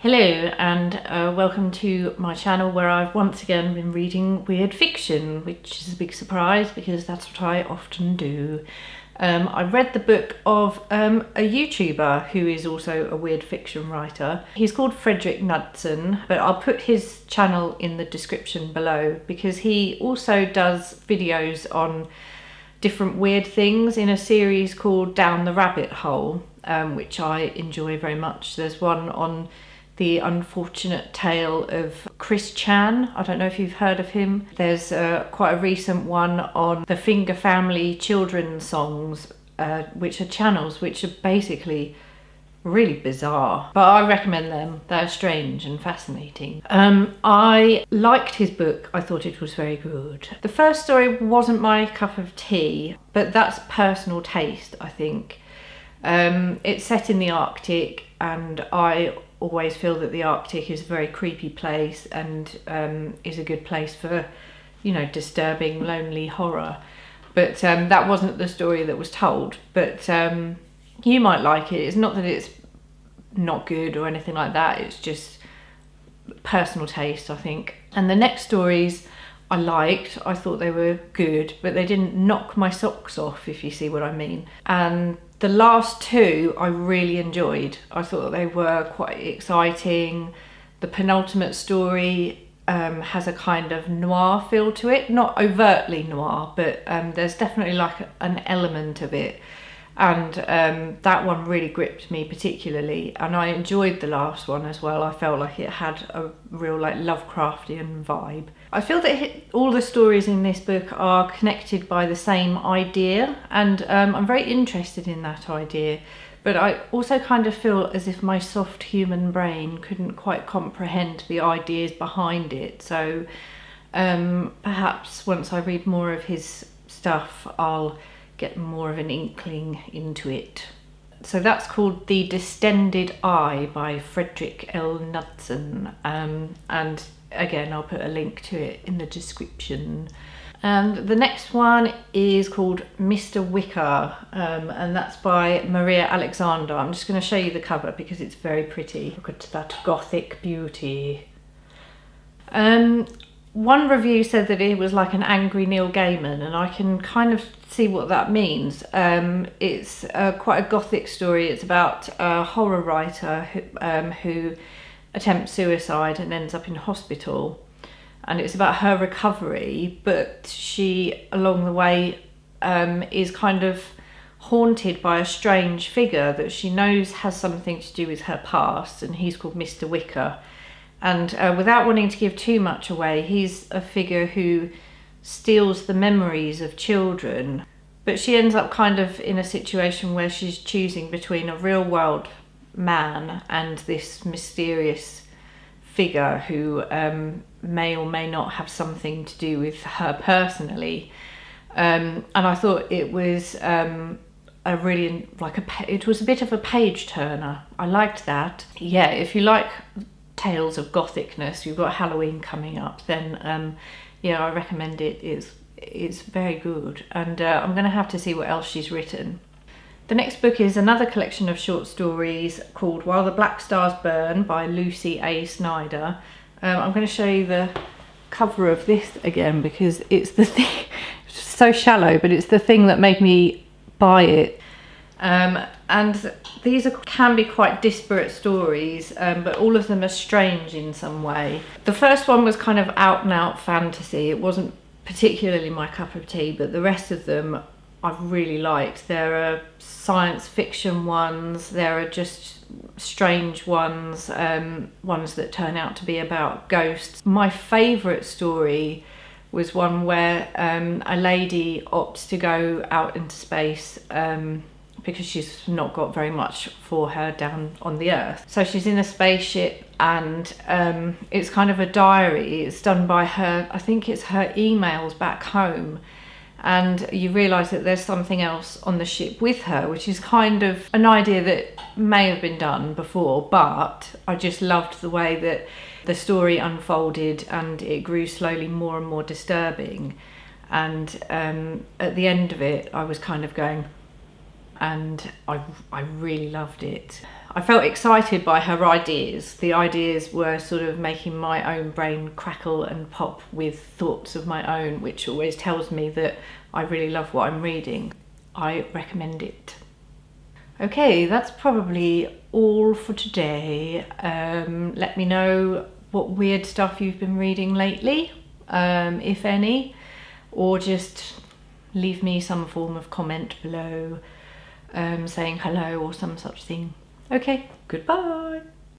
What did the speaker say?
Hello and welcome to my channel where I've once again been reading weird fiction, which is a big surprise because that's what I often do. I read the book of a YouTuber who is also a weird fiction writer. He's called Fredrik Knudsen, but I'll put his channel in the description below because he also does videos on different weird things in a series called Down the Rabbit Hole, which I enjoy very much. There's one on the unfortunate tale of Chris Chan. I don't know if you've heard of him. There's quite a recent one on the Finger Family children's songs, which are channels which are basically really bizarre, but I recommend them. They're strange and fascinating. I liked his book. I thought it was very good. The first story wasn't my cup of tea, but that's personal taste, I think. It's set in the Arctic, and I always feel that the Arctic is a very creepy place and is a good place for, you know, disturbing, lonely horror. But that wasn't the story that was told. But you might like it. It's not that it's not good or anything like that. It's just personal taste, I think. And the next stories I liked. I thought they were good, but they didn't knock my socks off, if you see what I mean. And the last two I really enjoyed. I thought they were quite exciting. The penultimate story has a kind of noir feel to it. Not overtly noir, but there's definitely like an element of it. And that one really gripped me particularly. And I enjoyed the last one as well. I felt like it had a real like Lovecraftian vibe. I feel that all the stories in this book are connected by the same idea, and I'm very interested in that idea, but I also kind of feel as if my soft human brain couldn't quite comprehend the ideas behind it. So perhaps once I read more of his stuff, I'll get more of an inkling into it. So that's called The Distended Eye by Fredrik Knudsen, and again, I'll put a link to it in the description. And the next one is called Mr. Wicker, and that's by Maria Alexander. I'm just going to show you the cover because it's very pretty. Look at that gothic beauty. One review said that it was like an angry Neil Gaiman, and I can kind of see what that means. It's quite a gothic story. It's about a horror writer who attempts suicide and ends up in hospital, and it's about her recovery, but she along the way is kind of haunted by a strange figure that she knows has something to do with her past, and he's called Mr. Wicker. And without wanting to give too much away, he's a figure who steals the memories of children, but she ends up kind of in a situation where she's choosing between a real world man and this mysterious figure who may or may not have something to do with her personally, and I thought it was a really it was a bit of a page turner. I liked that. Yeah, if you like tales of gothicness, you've got Halloween coming up, then yeah, I recommend it. It's very good, and I'm gonna have to see what else she's written. The next book is another collection of short stories called While the Black Stars Burn by Lucy A. Snyder. I'm going to show you the cover of this again because it's the thing, it's so shallow, but it's the thing that made me buy it. And these can be quite disparate stories, but all of them are strange in some way. The first one was kind of out and out fantasy. It wasn't particularly my cup of tea, but the rest of them I've really liked. There are science fiction ones, there are just strange ones, ones that turn out to be about ghosts. My favourite story was one where a lady opts to go out into space because she's not got very much for her down on the earth. So she's in a spaceship, and it's kind of a diary. It's done by her, I think it's her emails back home. And you realise that there's something else on the ship with her, which is kind of an idea that may have been done before, but I just loved the way that the story unfolded and it grew slowly more and more disturbing. And at the end of it, I was kind of going, and I really loved it. I felt excited by her ideas. The ideas were sort of making my own brain crackle and pop with thoughts of my own, which always tells me that I really love what I'm reading. I recommend it. Okay, that's probably all for today. Let me know what weird stuff you've been reading lately, if any, or just leave me some form of comment below saying hello or some such thing. Okay, goodbye.